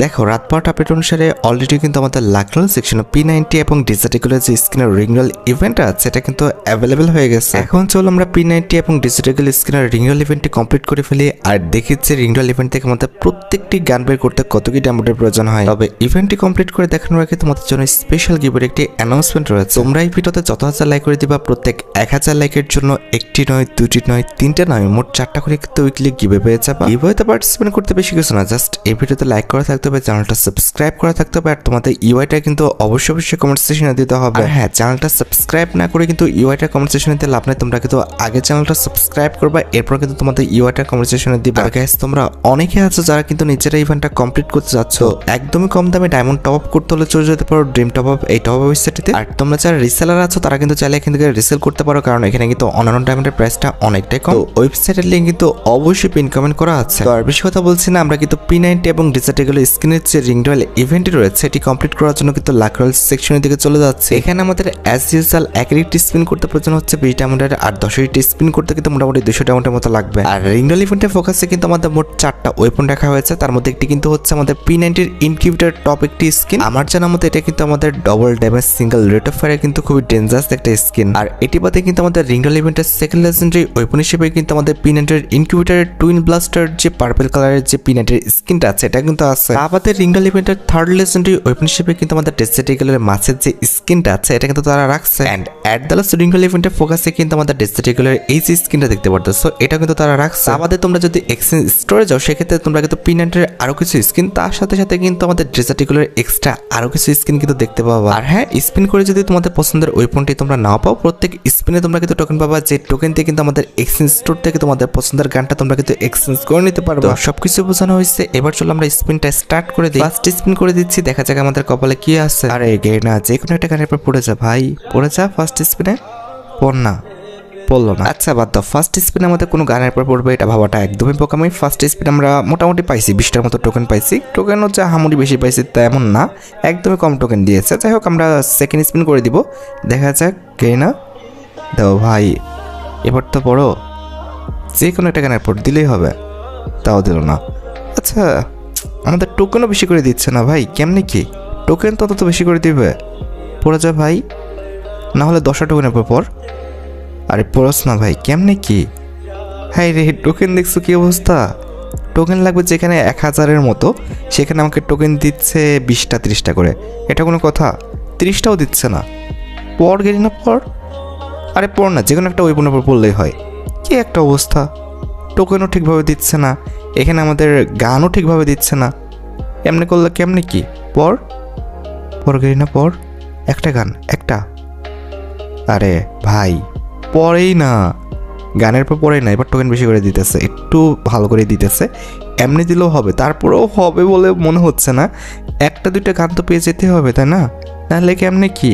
দেখো রাত 12টা আপডেট অনুসারে অলরেডি কিন্তু আমাদের লাকনোল সেকশনে P90 এবং ডিজিটাল যে স্কিনের রিংরোল ইভেন্ট আছে সেটা কিন্তু অ্যাভেলেবেল হয়ে গেছে। এখন চলো আমরা P90 এবং ডিজিটাল স্কিনের রিংরোল ইভেন্টটি কমপ্লিট করে ফেলি আর দেখি যে রিংরোল ইভেন্ট থেকে আমাদের প্রত্যেকটি গান বের করতে কত কি ডায়মন্ডের প্রয়োজন হয়। তবে ইভেন্টটি কমপ্লিট করে দেখানোর আগে তোমাদের জন্য স্পেশাল গিভের একটি অ্যানাউন্সমেন্ট রয়েছে। তোমরা এই ভিডিওতে যত হাজার লাইক করে দিবা প্রত্যেক 1000 লাইকের জন্য একটি নয়, দুটি নয়, তিনটে নয়, মোট 4টা করে কিন্তু উইকলি গিভে পেয়ে যাবা। গিভেতে পার্টিসিপেট করতে বেশি কিছু না, জাস্ট এই ভিডিওতে লাইক করা থাকতে হবে, চ্যানেলটা সাবস্ক্রাইব করা থাকতে হবে আর তোমাদের ইউআইটা কিন্তু অবশ্যই কমেন্ট সেকশনে দিতে হবে। হ্যাঁ, চ্যানেলটা সাবস্ক্রাইব না করে কিন্তু ইউআইটা কমেন্ট সেকশনে দিতে লাভ নাই। তোমরা কিন্তু আগে চ্যানেলটা সাবস্ক্রাইব করবা, এরপর কিন্তু তোমাদের ইউআইটা কমেন্ট সেকশনে দিবা। আর গাইস, তোমরা অনেকে আছো যারা কিন্তু নিজেরা ইভেন্টটা কমপ্লিট করতে যাচ্ছ, একদমই কম দামে ডায়মন্ড টপ আপ করতে হলে চলে যেতে পারো ড্রিম টপ আপ এই টপ আপ ওয়েবসাইটটিতে। আর তোমরা যারা রিসেলার আছো তারা কিন্তু চাইলে এখান থেকে রিসেল করতে পারো, কারণ এখানে কিন্তু অন্যান্য ডায়মন্ডের প্রাইসটা অনেকটাই কম। ওয়েবসাইটের লিঙ্ক কিন্তু অবশ্যই পিন কমেন্ট করা আছে। তো আর বেশি কথা বলছি না, আমরা কিন্তু P90 এবং ডিজিটাল স্কিনের যে রিংরোল ইভেন্টটি রয়েছে এটি কমপ্লিট করার জন্য কিন্তু লাকনোল সেকশনের দিকে চলে যাচ্ছে। এখানে আমাদের অ্যাজ ইউজুয়াল 1টি স্পিন করতে প্রয়োজন হচ্ছে 20 ডায়মন্ডের, আর 10টি স্পিন করতে কিন্তু মোটামুটি 200 ডায়মন্ডের মতো লাগবে। আর রিংরোল ইভেন্টের ফোকাসে কিন্তু আমাদের মোট 4টা ওয়েপন রাখা হয়েছে, তার মধ্যে একটি কিন্তু হচ্ছে আমাদের P90 ইনকিউবেটর টপ একটি স্কিন। আমার জানার মতে এটা কিন্তু আমাদের double damage single rate of fire কিন্তু খুবই ডেঞ্জারাস একটা স্কিন। আর এটি বাদে কিন্তু আমাদের রিংরোল ইভেন্টের সেকেন্ড লেজেন্ডারি ওয়েপন হিসেবে কিন্তু আমাদের P90 ইনকিউবেটরের টুইন ব্লাস্টার যে পার্পল কালারের যে P90 স্কিনটা আছে এটা কিন্তু আছে। আমাদের রিংরোল ইভেন্টের থার্ড লেজেন্ডারি ওয়েপন হিসেবে কিন্তু আমাদের ডিজিটাল মাছের যে স্কিনটা আছে এটা কিন্তু তারা রাখছে। এন্ড অ্যাট দ্য লাস্ট রিংরোল ইভেন্টের ফোকাসে কিন্তু আমাদের ডিজিটাল এই যে স্কিনটা দেখতে পারতেছো এটা কিন্তু তারা রাখছে। আমাদের তোমরা যদি এক্সচেঞ্জ স্টোরে যাও সেক্ষেত্রে তোমরা কিন্তু P90 আরো কিছু স্কিন, তার সাথে সাথে কিন্তু আমাদের ডিজিটাল এক্সট্রা আরো কিছু স্কিন কিন্তু দেখতে পাবা। আর হ্যাঁ, স্পিন করে যদি তোমাদের পছন্দের ওয়েপনটি তোমরা নাও পাও, প্রত্যেক স্পিনে তোমরা কিন্তু টোকেন পাবা, যে টোকেন দিয়ে কিন্তু আমাদের এক্সচেঞ্জ স্টোর থেকে তোমাদের পছন্দের গানটা তোমরা কিন্তু এক্সচেঞ্জ করে নিতে পারবে। সবকিছু বোঝানো হয়েছে, এবার চলো আমরা স্পিনটা স্টার্ট করে দিই। ফার্স্ট স্পিন করে দিচ্ছি, দেখা যাক আমাদের কপালে কি আছে। আরে না, যে কোনো একটা গানের পর পড়ে যা ভাই, পড়ে যা ফার্স্ট স্পিনে। পড় না, পড়লো না। আচ্ছা বাদ দাও, ফার্স্ট স্পিন আমাদের কোনো গানের পর পড়বে এটা ভাবাটা একদমই বোকামি। ফার্স্ট স্পিন আমরা মোটামুটি পাইছি 20টার মতো টোকেন পাইছি। টোকেন হচ্ছে হামুড়ি বেশি পাইছি তেমন না, একদমই কম টোকেন দিয়েছে। যাই হোক, আমরা সেকেন্ড স্পিন করে দিব, দেখা যাক কে না। দাও ভাই, এবার তো পড়ো, যে কোনো একটা গানের পর দিলেই হবে, তাও দিল না। আচ্ছা, আমাদের টোকেনও বেশি করে দিচ্ছে না ভাই, কেমনি কি? টোকেন তত বেশি করে দিবে, পড়ে যা ভাই, না হলে 10টা টোকেনের পর। আরে পড়স না ভাই, কেমনে কি? হাই রে, টোকেন দেখছো কি অবস্থা? টোকেন লাগবে যেখানে 1000-এর মতো, সেখানে আমাকে টোকেন দিচ্ছে 20টা 30টা করে। এটা কোনো কথা? 30টাও দিচ্ছে না। পড় গেলি না, পড়। আরে পড় না, যে কোনো একটা ওয়েপনের উপর পড়লেই হয়। কি একটা অবস্থা, টোকেনও ঠিকভাবে দিচ্ছে না, এখানে আমাদের গানও ঠিকভাবে দিচ্ছে না। এমনি করলে কেমনে কি? পড় গেলি না, পড়। একটা গান, একটা। আরে ভাই, পড়েই না, গানের পর পড়েই না। এবার টোকেন বেশি করে দিতেছে, একটু ভালো করে দিতেছে। এমনি দিলেও হবে, তারপরেও হবে বলে মনে হচ্ছে না। একটা দুইটা গান তো পেয়ে যেতে হবে, তাই না? নাহলে কেমনে কি?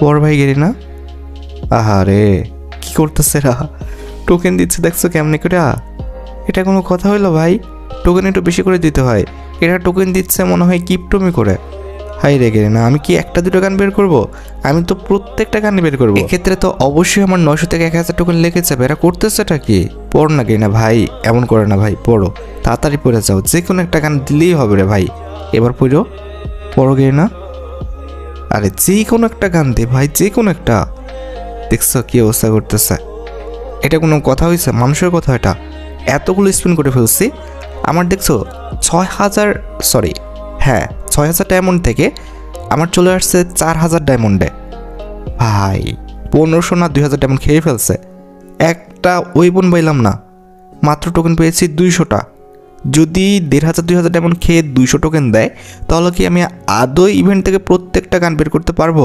পড় ভাই, গেলি না। আহারে, কি করতেছে রা? টোকেন দিচ্ছে দেখছো কেমনে করে? এটা কোনো কথা হইলো ভাই? টোকেন একটু বেশি করে দিতে হয়। এটা টোকেন দিচ্ছে মনে হয় কিপটমি করে। হাই রে গেলে না, আমি কি একটা দুটো গান বের করব? আমি তো প্রত্যেকটা গান বের করবো। এক্ষেত্রে তো অবশ্যই আমার 900 থেকে 1000 টোকেন লেগে যাবে। এরা করতেছেটা কি? পড় না গেলে না ভাই, এমন করে না ভাই, পড়ো, তাড়াতাড়ি পড়ে যাও, যে কোনো একটা গান দিলেই হবে রে ভাই। এবার পড়ো গেলে না। আরে যে কোনো একটা গান দে ভাই, যে কোনো একটা। দেখছো কি অবস্থা করতেছে? এটা কোনো কথা হয়েছে? মানুষের কথা এটা? এতগুলো স্পিন করে ফেলছি, আমার দেখছো 6000 ডায়মন্ড থেকে আমার চলে আসছে 4000 ডায়মন্ডে। ভাই 1500 না 2000 ডায়মন্ড খেয়ে ফেলছে। একটা ওয়েপন পাইলাম না, মাত্র টোকেন পেয়েছি 200টা। যদি 1500-2000 ডায়মন্ড খেয়ে 200 টোকেন দেয়, তাহলে কি আমি আদৌ ইভেন্ট থেকে প্রত্যেকটা গান বের করতে পারবো?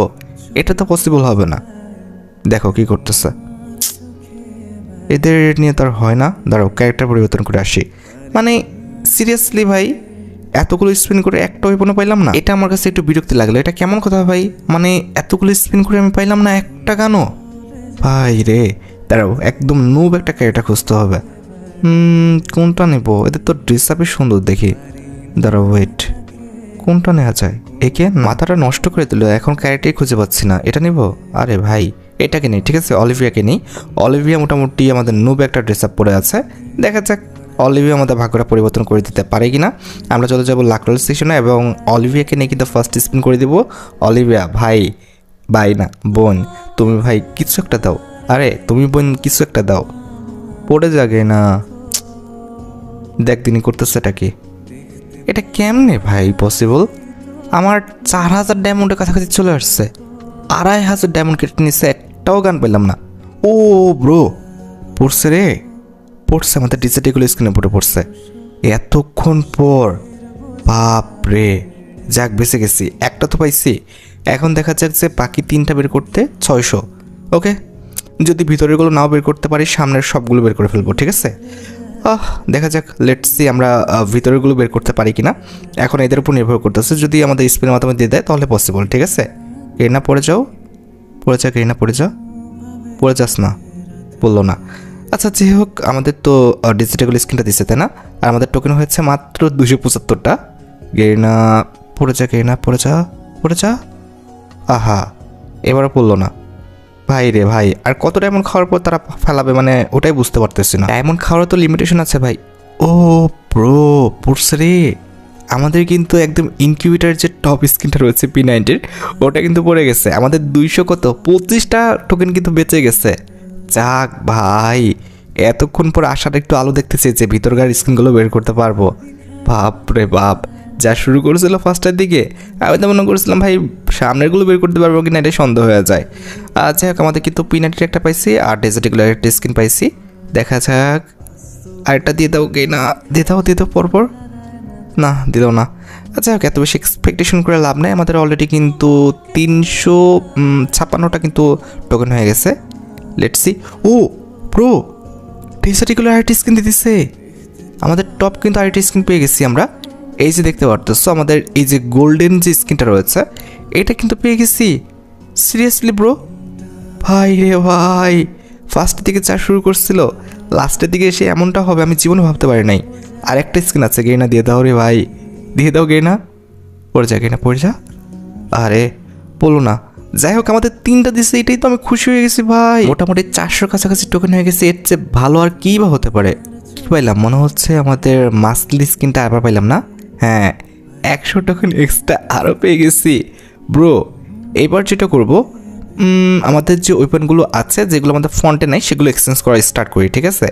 এটা তো পসিবল হবে না। দেখো কি করতেছে, এদের নিয়ে তার হয় না। দাঁড়াও, ক্যারেক্টার পরিবর্তন করে আসি। মানে সিরিয়াসলি ভাই, এতগুলো স্পিন করে একটা ওয়েপনও পাইলাম না, এটা আমার কাছে একটু বিরক্তি লাগলো। এটা কেমন কথা ভাই? মানে এতগুলো স্পিন করে আমি পাইলাম না একটা গানও। ভাই রে, দাঁড়াও, একদম নুব একটা ক্যারেক্টার খুঁজতে হবে। কোনটা নেব? এদের তো ড্রেস আপই সুন্দর দেখি। দাঁড়াও, ওয়েট, কোনটা নেওয়া যায়? একে মাথাটা নষ্ট করে দিল, এখন ক্যারেক্টারই খুঁজে পাচ্ছি না। এটা নিব? আরে ভাই, এটাকে নেই, ঠিক আছে, অলিভিয়াকে নেই। অলিভিয়া মোটামুটি আমাদের নুব একটা ড্রেস আপ পরে আছে, দেখা যাক অলিভিয়া আমাদের ভাগ্যটা পরিবর্তন করে দিতে পারে কি না। আমরা চলে যাবো লাক রোল সেকশনে এবং অলিভিয়াকে নিয়ে কিন্তু ফার্স্ট স্পিন করে দিব। অলিভিয়া ভাই, ভাই না বোন, তুমি ভাই কিছু একটা দাও, আরে তুমি বোন কিছু একটা দাও, পড়ে যাগে না। দেখ তিনি করতেছে এটা কি, এটা কেমনে ভাই পসিবল? আমার 4000 ডায়মন্ডের কাছাকাছি চলে আসছে, 2500 ডায়মন্ড কেটে নিচ্ছে, একটাও গান পেলাম না। ও ব্রো, পড়ছে রে, পড়ছে আমাদের ডিজিটাল স্ক্রিনে পড়ছে এতক্ষণ পর। বাপ রে, যাক বেঁচে গেছি, একটা তো পাইছি। এখন দেখা যাক যে বাকি 3টা বের করতে 600। ওকে, যদি ভিতরেরগুলো নাও বের করতে পারি সামনের সবগুলো বের করে ফেলবো, ঠিক আছে। দেখা যাক, লেটস সি আমরা ভিতরেরগুলো বের করতে পারি কিনা। এখন এদের উপর নির্ভর করতেছে, যদি আমাদের স্পিনের মাধ্যমে দিয়ে দেয় তাহলে পসিবল, ঠিক আছে। গ্রেনা পড়ে যাও, পড়ে যা গ্রেনা, পড়ে যা, পড়ে যাস না, বললো না। আচ্ছা যাই হোক, আমাদের তো ডিজিটাল স্ক্রিনটা দিচ্ছে তাই না, আর আমাদের টোকেন হয়েছে মাত্র 275টা। গ্রেনা পড়ে যা, গ্রেনা পড়ে যা, পড়ে যা। আহা, এবারও পড়লো না। ভাই রে ভাই, আর কত ডায়মন্ড খাওয়ার পর তারা ফেলাবে, মানে ওটাই বুঝতে পারতেছি না। ডায়মন্ড খাওয়ার তো লিমিটেশন আছে ভাই। ও ব্রো, পড়ছে রে, আমাদের কিন্তু একদম ইনকিউবেটার যে টপ স্ক্রিনটা রয়েছে P90-র, ওটা কিন্তু পড়ে গেছে। আমাদের 225টা টোকেন কিন্তু বেঁচে গেছে। যাক ভাই, এতক্ষণ পর আসার একটু আলো দেখতেছি যে ভিতরকার স্ক্রিনগুলো বের করতে পারবো। বাপ রে বাপ, যা শুরু করেছিল ফার্স্টের দিকে, আমি তো মনে করেছিলাম ভাই সামনেরগুলো বের করতে পারবো কিনা, এটা সন্দেহ হয়ে যায়। যাই হোক, আমাদের কিন্তু P90-র একটা পাইছি আর ডেজার্টিগুলো একটা স্ক্রিন পাইছি। দেখা যাক, আরেকটা দিয়ে দাও গে না, দিয়ে দাও পরপর, না দিল না। আচ্ছা হোক, এত বেশি এক্সপেকটেশন করে লাভ নাই, আমাদের অলরেডি কিন্তু 356টা কিন্তু টোকেন হয়ে গেছে। Let's see. ও প্রো, ডেজার্টিগুলো আরেকটা স্ক্রিন দিতেছে, আমাদের টপ কিন্তু আরেকটা স্ক্রিন পেয়ে গেছি আমরা। এই যে দেখতে পারতেছো আমাদের এই যে গোল্ডেন যে স্কিনটা রয়েছে, এটা কিন্তু পেয়ে গেছি। সিরিয়াসলি ব্রো, ভাই রে ভাই, ফার্স্টের দিকে যা শুরু করছিল লাস্টের দিকে এসে এমনটা হবে আমি জীবনে ভাবতে পারি নাই। আর একটা স্কিন আছে, গেনা দিয়ে দাও রে ভাই, দিয়ে দাও গেনা, পড়ে যা গেনা, পড়ে যা। আরে বলো না। যাই হোক, আমাদের 3টা দিচ্ছে, এটাই তো আমি খুশি হয়ে গেছি ভাই। মোটামুটি 400 কাছাকাছি টোকেন হয়ে গেছে, এর চেয়ে ভালো আর কী বা হতে পারে। কী পাইলাম, মনে হচ্ছে আমাদের মাস্কলি স্কিনটা আবার পাইলাম না। হ্যাঁ, 100 টোকেন এক্সট্রা আরও পেয়ে গেছি ব্রো। এবার যেটা করবো, আমাদের যে ওয়েপনগুলো আছে যেগুলো আমাদের ফন্টে নাই সেগুলো এক্সচেঞ্জ করা স্টার্ট করি, ঠিক আছে।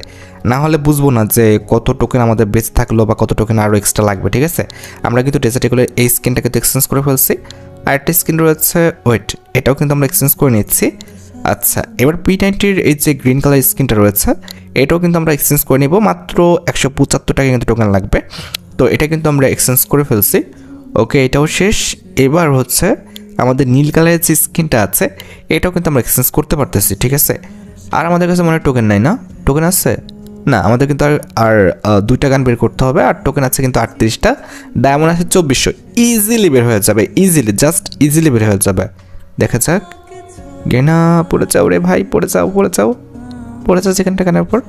না হলে বুঝবো না যে কত টোকেন আমাদের বেঁচে থাকলো বা কত টোকেন আরও এক্সট্রা লাগবে, ঠিক আছে। আমরা কিন্তু ডেজার্টিগুলো এই স্কিনটাকে তো এক্সচেঞ্জ করে ফেলছি। আর একটা স্কিন রয়েছে ওয়েট, এটাও কিন্তু আমরা এক্সচেঞ্জ করে নিচ্ছি। আচ্ছা, এবার P90-র এই যে গ্রিন কালার স্কিনটা রয়েছে, এটাও কিন্তু আমরা এক্সচেঞ্জ করে নিব। মাত্র 175 টাকা কিন্তু টোকেন লাগবে, তো এটা কিন্তু আমরা এক্সচেঞ্জ করে ফেলছি। ওকে, এটাও শেষ। এবার হচ্ছে আমাদের নীল কালারের যে স্কিনটা আছে, এটাও কিন্তু আমরা এক্সচেঞ্জ করতে পারতেছি, ঠিক আছে। আর আমাদের কাছে মনে হয় টোকেন নাই না, টোকেন আছে না, আমাদের কিন্তু আর 2টা গান বের করতে হবে। আর টোকেন আছে কিন্তু 38টা, ডায়মন্ড আছে 2400, ইজিলি বের হয়ে যাবে, ইজিলি, জাস্ট ইজিলি বের হয়ে যাবে। দেখা যাক, গেনা পড়ে যাও রে ভাই, পড়ে যাও, পড়ে যাও, পড়ে যাও যেখানটা গানের উপর।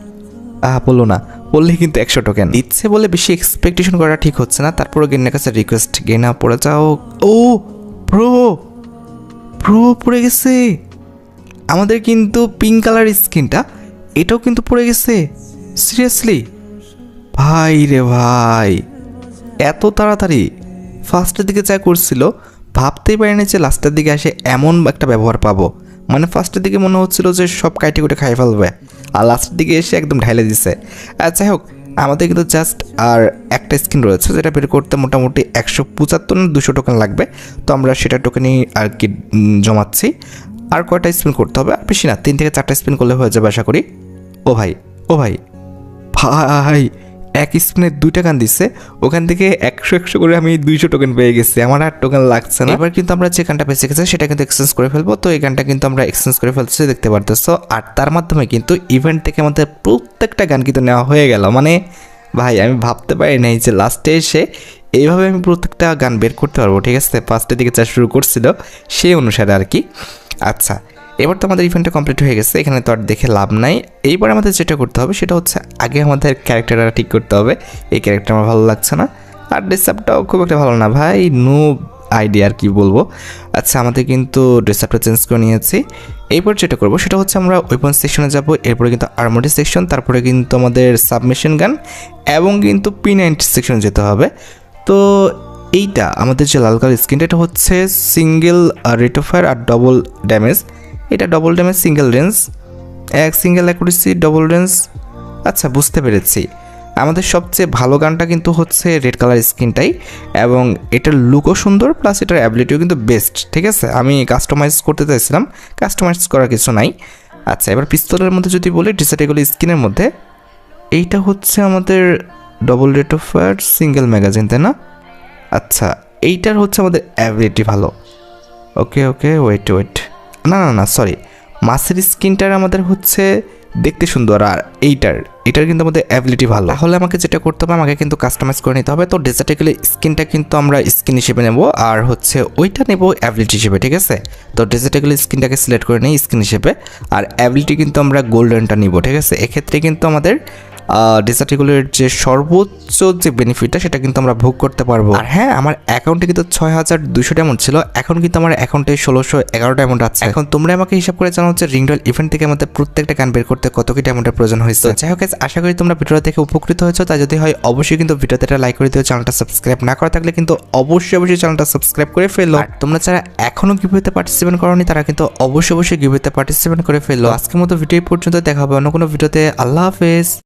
বললো না, বললেই কিন্তু 100 টোকেন দিচ্ছে বলে বেশি এক্সপেকটেশন করা ঠিক হচ্ছে না। তারপরে গেনার কাছে রিকোয়েস্ট, গেনা পড়ে যাও। ও প্রো, প্রো পড়ে গেছে, আমাদের কিন্তু পিঙ্ক কালার স্কিনটা এটাও কিন্তু পড়ে গেছে। সিরিয়াসলি ভাই রে ভাই, এত তাড়াতাড়ি ফার্স্টের দিকে যা করছিল ভাবতেই পারিনি যে লাস্টের দিকে এসে এমন একটা ব্যবহার পাবো। মানে ফার্স্টের দিকে মনে হচ্ছিল যে সব কাইটে কুটে খাই ফেলবে, আর লাস্টের দিকে এসে একদম ঢাইলে দিছে। যাই হোক, আমাদের কিন্তু জাস্ট আর একটা স্কিন রয়েছে যেটা বের করতে মোটামুটি 175 না 200 টোকেন লাগবে। তো আমরা সেটা টোকেনই আর কি জমাচ্ছি। আর কয়টা স্পিন করতে হবে, আর বেশি না, 3 থেকে 4টা স্পিন করলে হয়ে যাবে আশা করি। ও ভাই, ও ভাই, ভাই এক স্পিনে 2টা গান দিচ্ছে, ওখান থেকে 100 করে আমি 200 টোকেন পেয়ে গেছি, আমার আর টোকেন লাগছে না। এবার কিন্তু আমরা যে গানটা বেঁচে গেছে সেটা কিন্তু এক্সচেঞ্জ করে ফেলবো। তো এই গানটা কিন্তু আমরা এক্সচেঞ্জ করে ফেলছি, দেখতে পারতেছো। আর তার মাধ্যমে কিন্তু ইভেন্ট থেকে আমাদের প্রত্যেকটা গান কিন্তু নেওয়া হয়ে গেল। মানে ভাই, আমি ভাবতে পারি নাই যে লাস্টে এসে এইভাবে আমি প্রত্যেকটা গান বের করতে পারবো, ঠিক আছে। ফার্স্টের দিকে যা শুরু করছিল সেই অনুসারে আর কি। আচ্ছা, এবার তো আমাদের ইভেন্টটা কমপ্লিট হয়ে গেছে, এখানে তো আর দেখে লাভ নাই। এইবার আমাদের যেটা করতে হবে সেটা হচ্ছে আগে আমাদের ক্যারেক্টারটা ঠিক করতে হবে। এই ক্যারেক্টার আমার ভালো লাগছে না, আর ডিসাপটাও খুব একটা ভালো না ভাই, নো। আইডিয়া আর কি বলবো। আচ্ছা আমাদের কিন্তু ড্রেসআপটা চেঞ্জ করে নিয়েছি। এরপর যেটা করবো সেটা হচ্ছে আমরা ওয়েপন সেকশনে যাব, এরপরে কিন্তু আর্মারি সেকশন, তারপরে কিন্তু আমাদের সাবমেশিন গান এবং কিন্তু P90 সেকশনে যেতে হবে। তো এইটা আমাদের যে লাল কালার স্কিনটা এটা হচ্ছে সিঙ্গেল রেট অফ ফায়ার আর ডবল ড্যামেজ। এটা ডবল ড্যামেজ সিঙ্গেল রেঞ্জ, এক সিঙ্গেল অ্যাকুরেসি ডবল রেঞ্জ। আচ্ছা বুঝতে পেরেছি, আমাদের সবচেয়ে ভালো গানটা কিন্তু হচ্ছে রেড কালার স্কিনটাই, এবং এটার লুকও সুন্দর প্লাস এটার অ্যাবিলিটিও কিন্তু বেস্ট। ঠিক আছে, আমি কাস্টমাইজ করতে চাইছিলাম, কাস্টমাইজ করার কিছু নাই। আচ্ছা এবার পিস্তলের মধ্যে যদি বলি ডিসেটেবল স্কিনের মধ্যে এইটা হচ্ছে আমাদের double rate of fire single magazine, তাই না? আচ্ছা এইটার হচ্ছে আমাদের অ্যাবিলিটি ভালো। ওকে ওকে ওয়েট না সরি, মাছের স্কিনটার আমাদের হচ্ছে দেখতে সুন্দর, আর এটার কিন্তু আমাদের অ্যাবিলিটি ভালো। তাহলে আমাকে যেটা করতে হবে, আমাকে কিন্তু কাস্টমাইজ করে নিতে হবে। তো ডেজার্টিক্যালি স্কিনটা কিন্তু আমরা স্কিন হিসেবে নেব, আর হচ্ছে ওইটা নেব অ্যাবিলিটি হিসেবে। ঠিক আছে, তো ডেজার্টিক্যালি স্কিনটাকে সিলেক্ট করে নিই স্কিন হিসেবে, আর অ্যাবিলিটি কিন্তু আমরা গোল্ডেনটা নিব। ঠিক আছে, এক্ষেত্রে কিন্তু আমাদের ডেজার্টিগুলোর যে সর্বোচ্চ যে বেনিফিটটা সেটা কিন্তু আমরা ভোগ করতে পারবো। আর হ্যাঁ, আমার অ্যাকাউন্টে কিন্তু 6200 ডায়মন্ড ছিল, এখন কিন্তু আমার অ্যাকাউন্টে 1611 ডায়মন্ড আছে। এখন তোমরা আমাকে হিসাব করে জানো হচ্ছে রিংডল ইভেন্ট থেকে আমাদের প্রত্যেকটা গান বের করতে কত কি ডায়মন্ডের প্রয়োজন হয়েছে। যাই হোক, আশা করি তোমরা ভিডিওটা দেখে উপকৃত হয়েছো। তাই যদি হয় অবশ্যই কিন্তু ভিডিওতে একটা লাইক করে দিও, চ্যানেলটা সাবস্ক্রাইব না করা থাকলে কিন্তু অবশ্যই চ্যানেলটা সাবস্ক্রাইব করে ফেলো। আর তোমরা যারা এখনো গিভওয়েতে পার্টিসিপেট করোনি তারা কিন্তু অবশ্যই গিভওয়েতে পার্টিসিপেট করে ফেলো। আজকের মতো ভিডিও পর্যন্ত দেখা হবে অন্য কোনো ভিডিওতে। আল্লাহ হাফেজ।